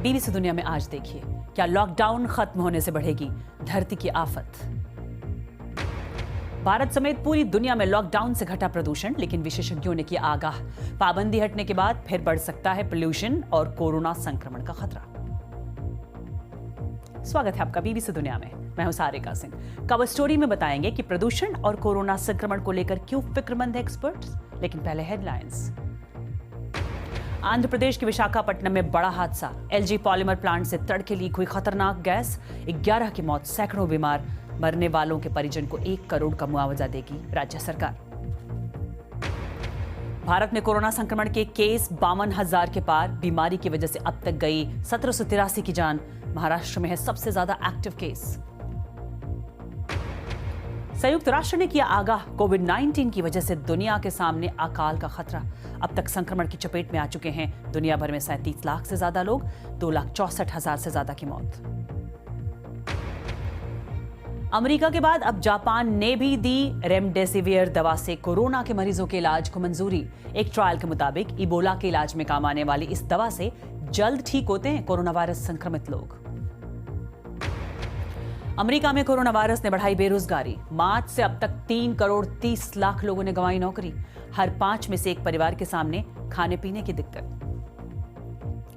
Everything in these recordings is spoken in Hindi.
बीबीसी दुनिया में आज देखिए, क्या लॉकडाउन खत्म होने से बढ़ेगी धरती की आफत। भारत समेत पूरी दुनिया में लॉकडाउन से घटा प्रदूषण, लेकिन विशेषज्ञों ने किया आगाह, पाबंदी हटने के बाद फिर बढ़ सकता है पोल्यूशन और कोरोना संक्रमण का खतरा। स्वागत है आपका बीबीसी दुनिया में। मैं हूं सारिका सिंह। कवर स्टोरी में बताएंगे कि प्रदूषण और कोरोना संक्रमण को लेकर क्यों फिक्रमंद है एक्सपर्ट्स, लेकिन पहले हेडलाइंस। आंध्र प्रदेश के विशाखापट्टनम में बड़ा हादसा, एलजी पॉलीमर प्लांट से तड़के लीक हुई खतरनाक गैस, 11 की मौत, सैकड़ों बीमार, मरने वालों के परिजन को 1 करोड़ का मुआवजा देगी राज्य सरकार। भारत में कोरोना संक्रमण के केस 52,000 के पार, बीमारी की वजह से अब तक गई 1783 की जान। महाराष्ट्र में है सबसे ज्यादा एक्टिव केस। संयुक्त राष्ट्र ने किया आगाह, कोविड-19 की वजह से दुनिया के सामने अकाल का खतरा। अब तक संक्रमण की चपेट में आ चुके हैं दुनिया भर में 37 लाख से ज्यादा लोग, 2,64,000 से ज्यादा की मौत। अमेरिका के बाद अब जापान ने भी दी रेमडेसिविर दवा से कोरोना के मरीजों के इलाज को मंजूरी। एक ट्रायल के मुताबिक इबोला के इलाज में काम आने वाली इस दवा से जल्द ठीक होते हैं कोरोना वायरस संक्रमित लोग। अमेरिका में कोरोना वायरस ने बढ़ाई बेरोजगारी। मार्च से अब तक 3 करोड़ 30 लाख लोगों ने गंवाई नौकरी। हर 5 में से एक परिवार के सामने खाने पीने की दिक्कत।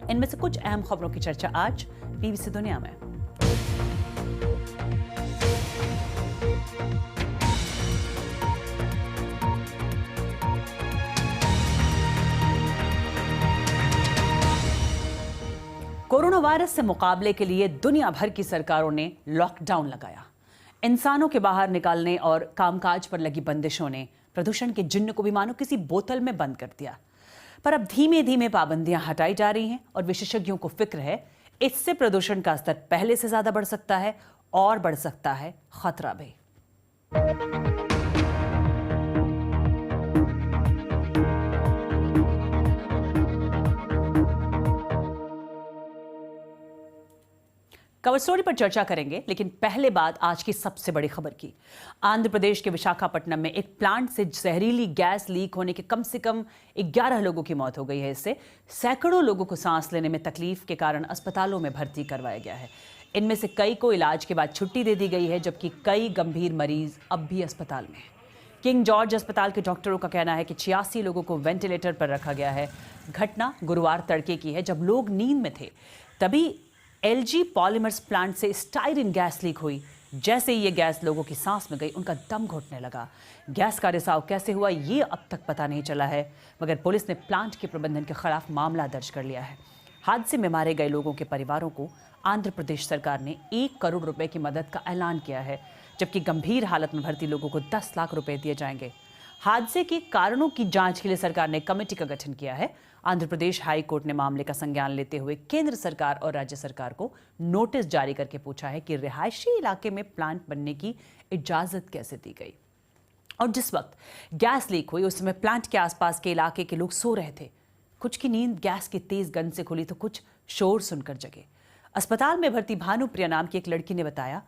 इनमें से कुछ अहम खबरों की चर्चा आज बीबीसी दुनिया में। कोरोना वायरस से मुकाबले के लिए दुनिया भर की सरकारों ने लॉकडाउन लगाया। इंसानों के बाहर निकलने और कामकाज पर लगी बंदिशों ने प्रदूषण के जिन्न को भी मानो किसी बोतल में बंद कर दिया। पर अब धीमे धीमे पाबंदियां हटाई जा रही हैं और विशेषज्ञों को फिक्र है, इससे प्रदूषण का स्तर पहले से ज्यादा बढ़ सकता है और बढ़ सकता है खतरा भी। कवर स्टोरी पर चर्चा करेंगे, लेकिन पहले बात आज की सबसे बड़ी खबर की। आंध्र प्रदेश के विशाखापट्टनम में एक प्लांट से जहरीली गैस लीक होने के कम से कम 11 लोगों की मौत हो गई है। इससे सैकड़ों लोगों को सांस लेने में तकलीफ के कारण अस्पतालों में भर्ती करवाया गया है। इनमें से कई को इलाज के बाद छुट्टी दे दी गई है, जबकि कई गंभीर मरीज अब भी अस्पताल में हैं। किंग जॉर्ज अस्पताल के डॉक्टरों का कहना है कि 86 लोगों को वेंटिलेटर पर रखा गया है। घटना गुरुवार तड़के की है, जब लोग नींद में थे तभी एलजी पॉलीमर्स प्लांट से स्टाइरिन गैस लीक हुई। जैसे ही ये गैस लोगों की सांस में गई, उनका दम घुटने लगा। गैस का रिसाव कैसे हुआ ये अब तक पता नहीं चला है, मगर पुलिस ने प्लांट के प्रबंधन के खिलाफ मामला दर्ज कर लिया है। हादसे में मारे गए लोगों के परिवारों को आंध्र प्रदेश सरकार ने 1 करोड़ रुपए की मदद का ऐलान किया है, जबकि गंभीर हालत में भर्ती लोगों को 10 लाख रुपए दिए जाएंगे। हादसे के कारणों की जांच के लिए सरकार ने कमेटी का गठन किया है। आंध्र प्रदेश हाई कोर्ट ने मामले का संज्ञान लेते हुए केंद्र सरकार और राज्य सरकार को नोटिस जारी करके पूछा है कि रिहायशी इलाके में प्लांट बनने की इजाजत कैसे दी गई। और जिस वक्त गैस लीक हुई उस समय प्लांट के आसपास के इलाके के लोग सो रहे थे। कुछ की नींद गैस की तेज गंध से खुली तो कुछ शोर सुनकर जगे। अस्पताल में भर्ती भानुप्रिया नाम की एक लड़की ने बताया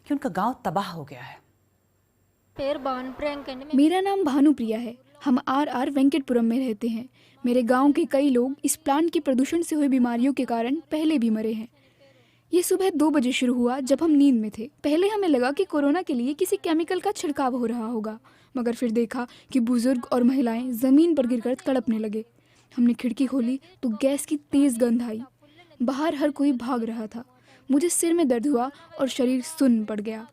कि उनका गांव तबाह हो गया है। मेरा नाम भानुप्रिया है। हम RR वेंकटपुरम में रहते हैं। मेरे गांव के कई लोग इस प्लांट के प्रदूषण से हुई बीमारियों के कारण पहले भी मरे हैं। ये सुबह 2 बजे शुरू हुआ, जब हम नींद में थे। पहले हमें लगा कि कोरोना के लिए किसी केमिकल का छिड़काव हो रहा होगा, मगर फिर देखा कि बुजुर्ग और महिलाएं जमीन पर गिरकर तड़पने लगे। हमने खिड़की खोली तो गैस की तेज गंध आई। बाहर हर कोई भाग रहा था। मुझे सिर में दर्द हुआ और शरीर सुन्न पड़ गया।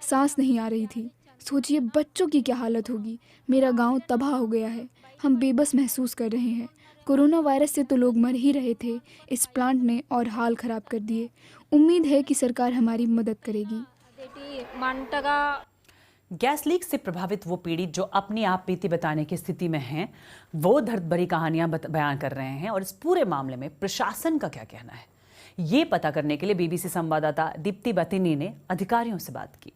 सांस नहीं आ रही थी। सोचिए बच्चों की क्या हालत होगी। मेरा गांव तबाह हो गया है। हम बेबस महसूस कर रहे हैं। कोरोना वायरस से तो लोग मर ही रहे थे, इस प्लांट ने और हाल खराब कर दिए। उम्मीद है कि सरकार हमारी मदद करेगी। गैस लीक से प्रभावित वो पीड़ित जो अपनी आप बीती बताने की स्थिति में हैं, वो दर्द भरी कहानियां बयान कर रहे हैं। और इस पूरे मामले में प्रशासन का क्या कहना है, ये पता करने के लिए बीबीसी संवाददाता दीप्ति बतिनी ने अधिकारियों से बात की।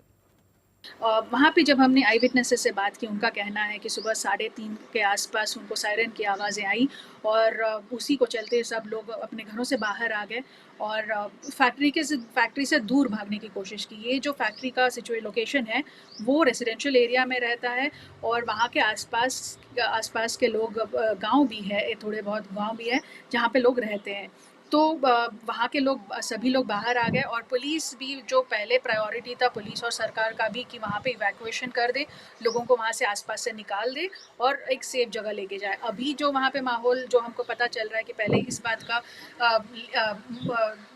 वहाँ पे जब हमने आई विटनेसेस से बात की, उनका कहना है कि सुबह 3:30 के आसपास उनको सायरन की आवाज़ें आई और उसी को चलते सब लोग अपने घरों से बाहर आ गए और फैक्ट्री से दूर भागने की कोशिश की। ये जो फैक्ट्री का लोकेशन है, वो रेजिडेंशियल एरिया में रहता है और वहाँ के आसपास के लोग गाँव भी है, थोड़े बहुत गाँव भी है, जहाँ पे लोग रहते हैं। तो वहाँ के लोग सभी लोग बाहर आ गए और पुलिस भी, जो पहले प्रायोरिटी था पुलिस और सरकार का भी, कि वहाँ पे इवैक्यूएशन कर दे, लोगों को वहाँ से आसपास से निकाल दे और एक सेफ जगह लेके जाए। अभी जो वहाँ पे माहौल जो हमको पता चल रहा है कि पहले इस बात का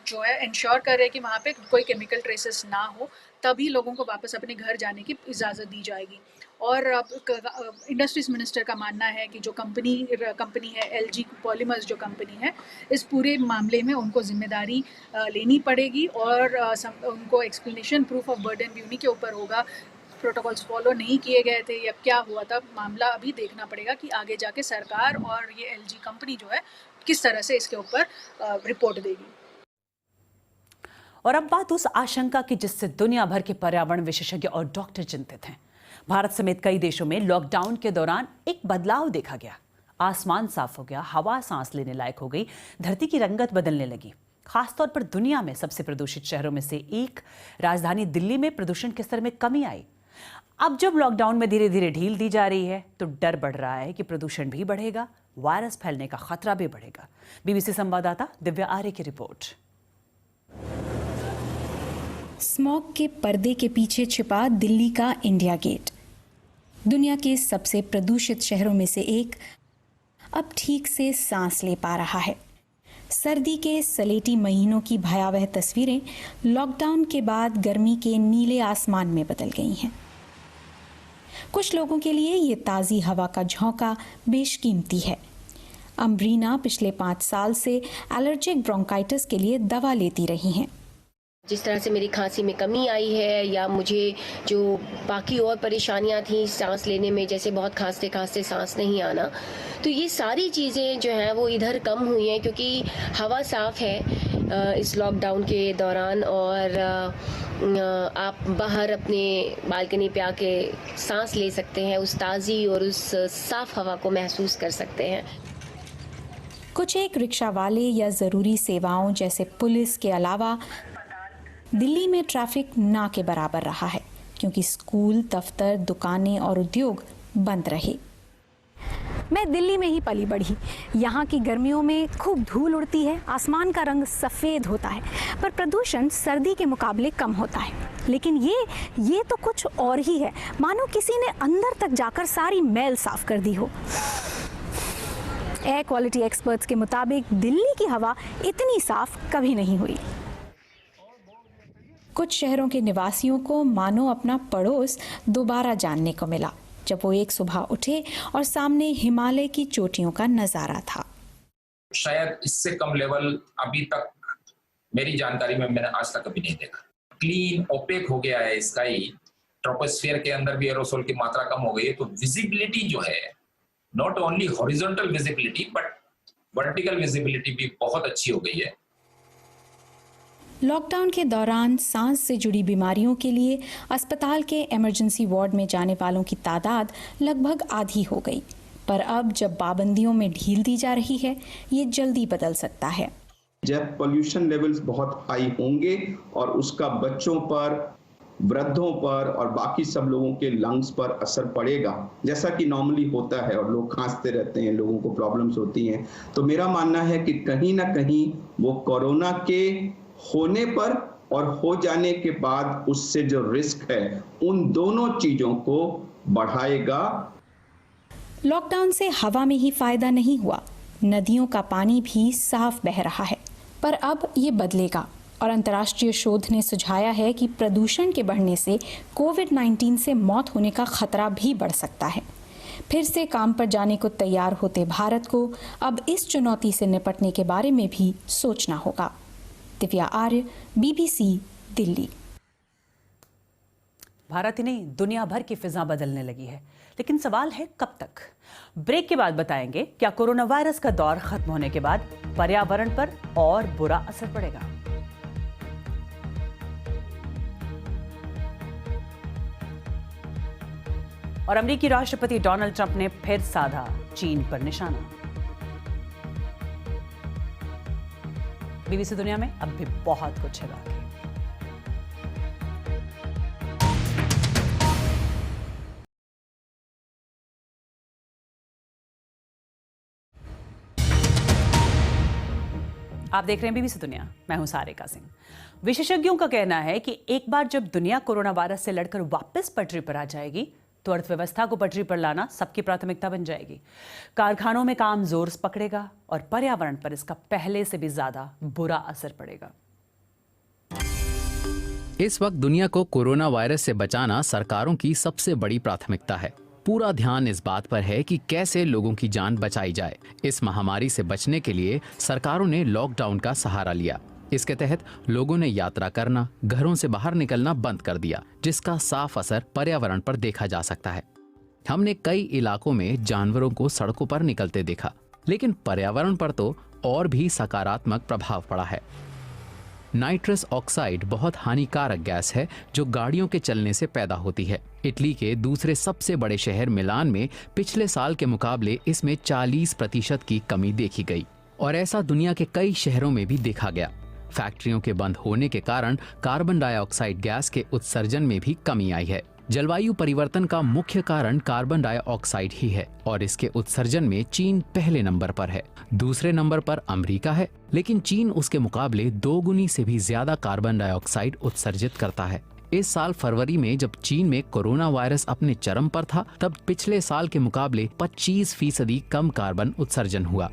जो है इंश्योर कर रहे हैं कि वहाँ पे कोई केमिकल ट्रेसेस ना हो, तभी लोगों को वापस अपने घर जाने की इजाज़त दी जाएगी। और इंडस्ट्रीज मिनिस्टर का मानना है कि जो कंपनी है एलजी पॉलीमर्स जो कंपनी है, इस पूरे मामले में उनको जिम्मेदारी लेनी पड़ेगी और उनको एक्सप्लेनेशन प्रूफ ऑफ बर्डन भी उन्हीं के ऊपर होगा। प्रोटोकॉल्स फॉलो नहीं किए गए थे या क्या हुआ था, मामला अभी देखना पड़ेगा कि आगे जाके सरकार और ये एलजी कंपनी जो है किस तरह से इसके ऊपर रिपोर्ट देगी। और अब बात उस आशंका की जिससे दुनिया भर के पर्यावरण विशेषज्ञ और डॉक्टर चिंतित हैं। भारत समेत कई देशों में लॉकडाउन के दौरान एक बदलाव देखा गया। आसमान साफ हो गया, हवा सांस लेने लायक हो गई, धरती की रंगत बदलने लगी। खासतौर पर दुनिया में सबसे प्रदूषित शहरों में से एक राजधानी दिल्ली में प्रदूषण के स्तर में कमी आई। अब जब लॉकडाउन में धीरे धीरे ढील दी जा रही है तो डर बढ़ रहा है कि प्रदूषण भी बढ़ेगा, वायरस फैलने का खतरा भी बढ़ेगा। बीबीसी संवाददाता दिव्या आर्य की रिपोर्ट। स्मॉग के पर्दे के पीछे छिपा दिल्ली का इंडिया गेट, दुनिया के सबसे प्रदूषित शहरों में से एक, अब ठीक से सांस ले पा रहा है। सर्दी के सलेटी महीनों की भयावह तस्वीरें लॉकडाउन के बाद गर्मी के नीले आसमान में बदल गई हैं। कुछ लोगों के लिए ये ताज़ी हवा का झोंका बेशकीमती है। अम्ब्रीना पिछले 5 साल से एलर्जिक ब्रोंकाइटिस के लिए दवा लेती रही हैं। जिस तरह से मेरी खांसी में कमी आई है या मुझे जो बाकी और परेशानियां थी सांस लेने में, जैसे बहुत खांसते खांसते सांस नहीं आना, तो ये सारी चीज़ें जो हैं वो इधर कम हुई हैं क्योंकि हवा साफ है इस लॉकडाउन के दौरान और आप बाहर अपने बालकनी पे आके सांस ले सकते हैं, उस ताज़ी और उस साफ हवा को महसूस कर सकते हैं। कुछ एक रिक्शा वाले या ज़रूरी सेवाओं जैसे पुलिस के अलावा दिल्ली में ट्रैफिक ना के बराबर रहा है क्योंकि स्कूल, दफ्तर, दुकानें और उद्योग बंद रहे। मैं दिल्ली में ही पली बढ़ी। यहाँ की गर्मियों में खूब धूल उड़ती है, आसमान का रंग सफ़ेद होता है, पर प्रदूषण सर्दी के मुकाबले कम होता है। लेकिन ये तो कुछ और ही है, मानो किसी ने अंदर तक जाकर सारी मैल साफ कर दी हो। एयर क्वालिटी एक्सपर्ट्स के मुताबिक दिल्ली की हवा इतनी साफ कभी नहीं हुई। कुछ शहरों के निवासियों को मानो अपना पड़ोस दोबारा जानने को मिला जब वो एक सुबह उठे और सामने हिमालय की चोटियों का नजारा था। शायद इससे कम लेवल अभी तक मेरी जानकारी में मैंने आज तक कभी नहीं देखा। क्लीन ओपेक हो गया है स्काई, ट्रोपोस्फियर के अंदर भी एरोसोल की मात्रा कम हो गई है, तो विजिबिलिटी जो है, not only horizontal visibility but vertical visibility भी बहुत अच्छी हो गई है। लॉकडाउन के दौरान सांस से जुड़ी बीमारियों के लिए अस्पताल के इमरजेंसी वार्ड में जाने वालों की तादाद लगभग आधी हो गई, पर अब जब पाबंदियों में ढील दी जा रही है, ये जल्दी बदल सकता है। जब पोल्यूशन लेवल्स बहुत हाई होंगे और उसका बच्चों पर, वृद्धों पर और बाकी सब लोगों के लंग्स पर असर पड़ेगा, जैसा कि नॉर्मली होता है, और लोग खांसते रहते हैं, लोगों को प्रॉब्लम्स होती हैं, तो मेरा मानना है कि कहीं ना कहीं वो कोरोना के होने पर और हो जाने के बाद उससे जो रिस्क है, उन दोनों चीजों को बढ़ाएगा। लॉकडाउन से हवा में ही फायदा नहीं हुआ, नदियों का पानी भी साफ बह रहा है, पर अब ये बदलेगा और अंतर्राष्ट्रीय शोध ने सुझाया है कि प्रदूषण के बढ़ने से कोविड-19 से मौत होने का खतरा भी बढ़ सकता है। फिर से काम पर जाने को तैयार होते भारत को अब इस चुनौती से निपटने के बारे में भी सोचना होगा। दिव्या आर्य, बीबीसी, दिल्ली। भारत ही नहीं, दुनिया भर की फिजा बदलने लगी है, लेकिन सवाल है कब तक। ब्रेक के बाद बताएंगे क्या कोरोना वायरस का दौर खत्म होने के बाद पर्यावरण पर और बुरा असर पड़ेगा। और अमेरिकी राष्ट्रपति डोनाल्ड ट्रंप ने फिर साधा चीन पर निशाना। बीबीसी दुनिया में अब भी बहुत कुछ है बाकी। आप देख रहे हैं बीबीसी दुनिया, मैं हूं सारिका सिंह। विशेषज्ञों का कहना है कि एक बार जब दुनिया कोरोना वायरस से लड़कर वापस पटरी पर आ जाएगी तो अर्थव्यवस्था को पटरी पर लाना सबकी प्राथमिकता बन जाएगी। कारखानों में काम जोर पकड़ेगा और पर्यावरण पर इसका पहले से भी ज्यादा बुरा असर पड़ेगा। इस वक्त दुनिया को कोरोना वायरस से बचाना सरकारों की सबसे बड़ी प्राथमिकता है। पूरा ध्यान इस बात पर है कि कैसे लोगों की जान बचाई जाए। इस महामारी से बचने के लिए सरकारों ने लॉकडाउन का सहारा लिया। इसके तहत लोगों ने यात्रा करना, घरों से बाहर निकलना बंद कर दिया, जिसका साफ असर पर्यावरण पर देखा जा सकता है। हमने कई इलाकों में जानवरों को सड़कों पर निकलते देखा, लेकिन पर्यावरण पर तो और भी सकारात्मक प्रभाव पड़ा है। नाइट्रस ऑक्साइड बहुत हानिकारक गैस है जो गाड़ियों के चलने से पैदा होती है। इटली के दूसरे सबसे बड़े शहर मिलान में पिछले साल के मुकाबले इसमें 40% की कमी देखी गई और ऐसा दुनिया के कई शहरों में भी देखा गया। फैक्ट्रियों के बंद होने के कारण कार्बन डाइऑक्साइड गैस के उत्सर्जन में भी कमी आई है। जलवायु परिवर्तन का मुख्य कारण कार्बन डाइऑक्साइड ही है और इसके उत्सर्जन में चीन पहले नंबर पर है। दूसरे नंबर पर अमेरिका है, लेकिन चीन उसके मुकाबले 2 गुनी से भी ज्यादा कार्बन डाइऑक्साइड उत्सर्जित करता है। इस साल फरवरी में जब चीन में कोरोना वायरस अपने चरम पर था, तब पिछले साल के मुकाबले 25% कम कार्बन उत्सर्जन हुआ।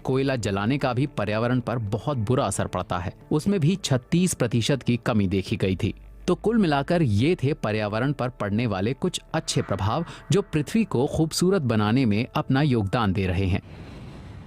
कोयला जलाने का भी पर्यावरण पर बहुत बुरा असर पड़ता है, उसमें भी 36% की कमी देखी गई थी। तो कुल मिलाकर ये थे पर्यावरण पर पड़ने वाले कुछ अच्छे प्रभाव जो पृथ्वी को खूबसूरत बनाने में अपना योगदान दे रहे हैं।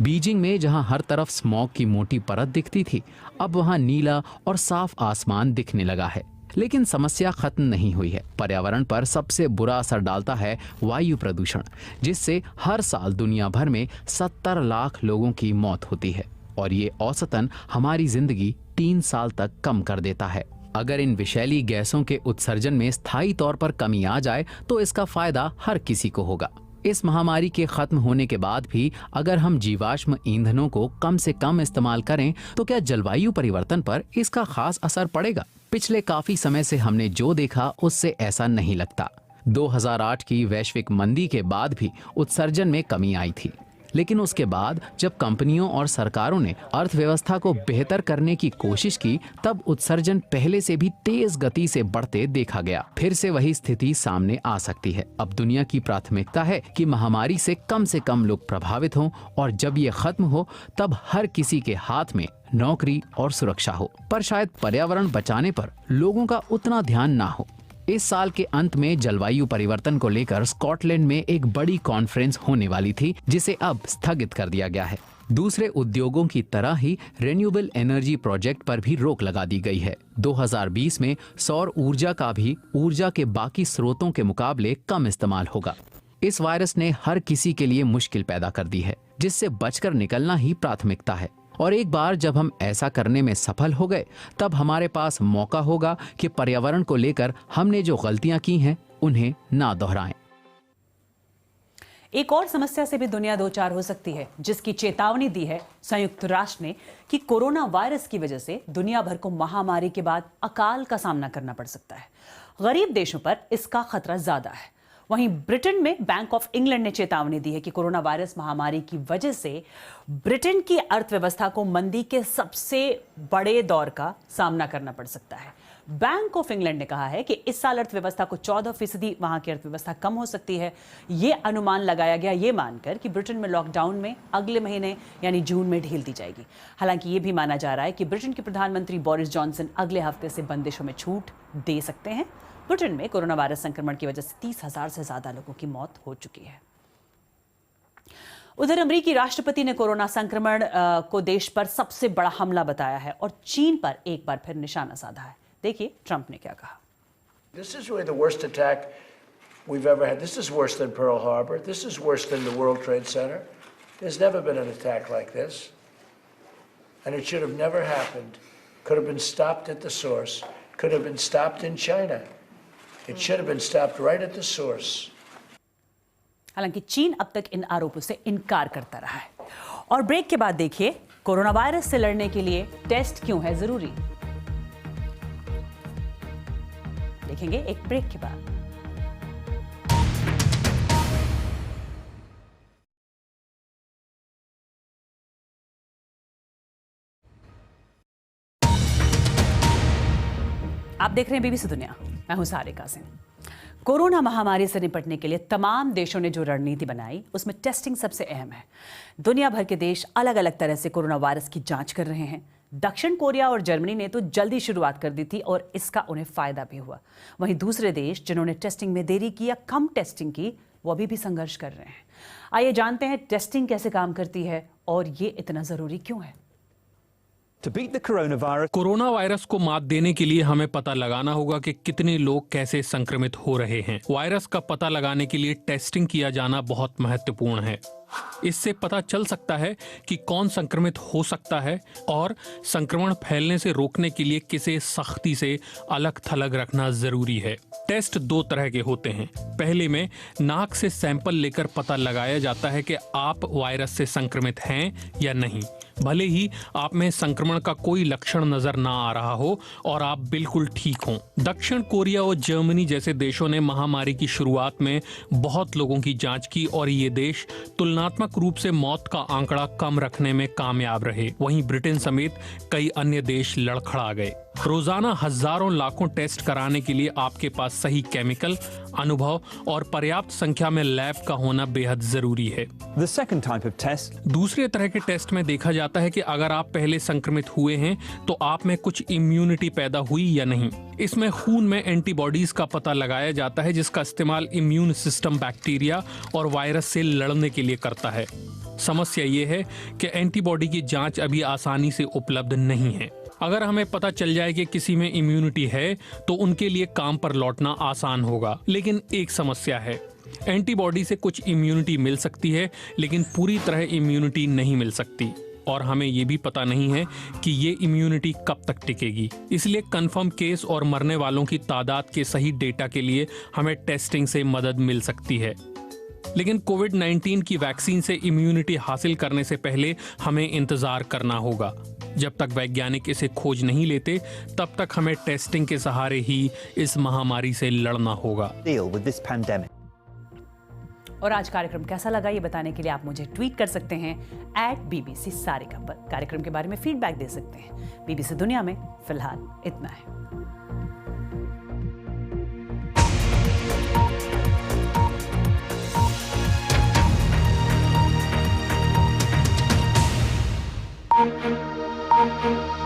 बीजिंग में जहां हर तरफ स्मॉग की मोटी परत दिखती थी, अब वहां नीला और साफ आसमान दिखने लगा है। लेकिन समस्या खत्म नहीं हुई है। पर्यावरण पर सबसे बुरा असर डालता है वायु प्रदूषण, जिससे हर साल दुनिया भर में 70 लाख लोगों की मौत होती है और ये औसतन हमारी जिंदगी 3 साल तक कम कर देता है। अगर इन विषैली गैसों के उत्सर्जन में स्थायी तौर पर कमी आ जाए तो इसका फायदा हर किसी को होगा। इस महामारी के खत्म होने के बाद भी अगर हम जीवाश्म ईंधनों को कम से कम इस्तेमाल करें तो क्या जलवायु परिवर्तन पर इसका खास असर पड़ेगा? पिछले काफी समय से हमने जो देखा उससे ऐसा नहीं लगता। 2008 की वैश्विक मंदी के बाद भी उत्सर्जन में कमी आई थी, लेकिन उसके बाद जब कंपनियों और सरकारों ने अर्थव्यवस्था को बेहतर करने की कोशिश की, तब उत्सर्जन पहले से भी तेज गति से बढ़ते देखा गया। फिर से वही स्थिति सामने आ सकती है। अब दुनिया की प्राथमिकता है कि महामारी से कम लोग प्रभावित हों और जब ये खत्म हो तब हर किसी के हाथ में नौकरी और सुरक्षा हो। पर शायद पर्यावरण बचाने पर लोगों का उतना ध्यान ना हो। इस साल के अंत में जलवायु परिवर्तन को लेकर स्कॉटलैंड में एक बड़ी कॉन्फ्रेंस होने वाली थी, जिसे अब स्थगित कर दिया गया है। दूसरे उद्योगों की तरह ही रिन्यूएबल एनर्जी प्रोजेक्ट पर भी रोक लगा दी गई है। 2020 में सौर ऊर्जा का भी ऊर्जा के बाकी स्रोतों के मुकाबले कम इस्तेमाल होगा। इस वायरस ने हर किसी के लिए मुश्किल पैदा कर दी है, जिससे बचकर निकलना ही प्राथमिकता है। और एक बार जब हम ऐसा करने में सफल हो गए, तब हमारे पास मौका होगा कि पर्यावरण को लेकर हमने जो गलतियां की हैं उन्हें ना दोहराएं। एक और समस्या से भी दुनिया दो चार हो सकती है, जिसकी चेतावनी दी है संयुक्त राष्ट्र ने कि कोरोना वायरस की वजह से दुनिया भर को महामारी के बाद अकाल का सामना करना पड़ सकता है। गरीब देशों पर इसका खतरा ज्यादा है। वहीं ब्रिटेन में बैंक ऑफ इंग्लैंड ने चेतावनी दी है कि कोरोना वायरस महामारी की वजह से ब्रिटेन की अर्थव्यवस्था को मंदी के सबसे बड़े दौर का सामना करना पड़ सकता है। बैंक ऑफ इंग्लैंड ने कहा है कि इस साल अर्थव्यवस्था को 14% वहां की अर्थव्यवस्था कम हो सकती है। यह अनुमान लगाया गया ये मानकर कि ब्रिटेन में लॉकडाउन में अगले महीने यानी जून में ढील दी जाएगी। हालांकि यह भी माना जा रहा है कि ब्रिटेन के प्रधानमंत्री बोरिस जॉनसन अगले हफ्ते से बंदिशों में छूट दे सकते हैं। ब्रिटेन में कोरोना वायरस संक्रमण की वजह से 30,000 से ज्यादा लोगों की मौत हो चुकी है। उधर अमेरिकी राष्ट्रपति ने कोरोना संक्रमण को देश पर सबसे बड़ा हमला बताया है और चीन पर एक बार फिर निशाना साधा है। देखिए ट्रंप ने क्या कहा। This is really the worst attack we've ever had. This is worse than Pearl Harbor. This is worse than the World Trade Center. There's never been an attack like this. And it should have never happened. Could have been stopped at the source. Could have been stopped in China. It should have been stopped right at the source. हालांकि चीन अब तक इन आरोपों से इनकार करता रहा है। और ब्रेक के बाद देखिए, कोरोना वायरस से लड़ने के लिए टेस्ट क्यों है जरूरी, देखेंगे एक ब्रेक के बाद। आप देख रहे हैं बीबीसी दुनिया, मैं हूं सारिका सिंह। कोरोना महामारी से निपटने के लिए तमाम देशों ने जो रणनीति बनाई, उसमें टेस्टिंग सबसे अहम है। दुनिया भर के देश अलग अलग तरह से कोरोना वायरस की जांच कर रहे हैं। दक्षिण कोरिया और जर्मनी ने तो जल्दी शुरुआत कर दी थी और इसका उन्हें फायदा भी हुआ। वहीं दूसरे देश जिन्होंने टेस्टिंग में देरी की या कम टेस्टिंग की, वो अभी भी संघर्ष कर रहे हैं। आइए जानते हैं टेस्टिंग कैसे काम करती है और ये इतना जरूरी क्यों है। कोरोना वायरस को मात देने के लिए हमें पता लगाना होगा कि कितने लोग कैसे संक्रमित हो रहे हैं। वायरस का पता लगाने के लिए टेस्टिंग किया जाना बहुत महत्वपूर्ण है। इससे पता चल सकता है कि कौन संक्रमित हो सकता है और संक्रमण फैलने से रोकने के लिए किसे सख्ती से अलग थलग रखना जरूरी है। टेस्ट दो तरह के होते हैं। पहले में नाक से सैंपल लेकर पता लगाया जाता है कि आप वायरस से संक्रमित हैं या नहीं, भले ही आप में संक्रमण का कोई लक्षण नजर ना आ रहा हो और आप बिल्कुल ठीक हों। दक्षिण कोरिया और जर्मनी जैसे देशों ने महामारी की शुरुआत में बहुत लोगों की जांच की और ये देश तुलनात्मक रूप से मौत का आंकड़ा कम रखने में कामयाब रहे। वहीं ब्रिटेन समेत कई अन्य देश लड़खड़ा गए। रोजाना हजारों लाखों टेस्ट कराने के लिए आपके पास सही केमिकल, अनुभव और पर्याप्त संख्या में लैब का होना बेहद जरूरी है। दूसरे तरह के टेस्ट में देखा जाता है कि अगर आप पहले संक्रमित हुए हैं तो आप में कुछ इम्यूनिटी पैदा हुई या नहीं। इसमें खून में एंटीबॉडीज का पता लगाया जाता है, जिसका इस्तेमाल इम्यून सिस्टम बैक्टीरिया और वायरस से लड़ने के लिए करता है। समस्या ये है कि एंटीबॉडी की जांच अभी आसानी से उपलब्ध नहीं है। अगर हमें पता चल जाए कि किसी में इम्यूनिटी है तो उनके लिए काम पर लौटना आसान होगा। लेकिन एक समस्या है, एंटीबॉडी से कुछ इम्यूनिटी मिल सकती है लेकिन पूरी तरह इम्यूनिटी नहीं मिल सकती और हमें ये भी पता नहीं है कि ये इम्यूनिटी कब तक टिकेगी। इसलिए कंफर्म केस और मरने वालों की तादाद के सही डेटा के लिए हमें टेस्टिंग से मदद मिल सकती है। लेकिन कोविड-19 की वैक्सीन से इम्यूनिटी हासिल करने से पहले हमें इंतजार करना होगा। जब तक वैज्ञानिक इसे खोज नहीं लेते, तब तक हमें टेस्टिंग के सहारे ही इस महामारी से लड़ना होगा। और आज कार्यक्रम कैसा लगा ये बताने के लिए आप मुझे ट्वीट कर सकते हैं @BBC सारिका पर। कार्यक्रम के बारे में फीडबैक दे सकते हैं। बीबीसी दुनिया में फिलहाल इतना है। Thank you.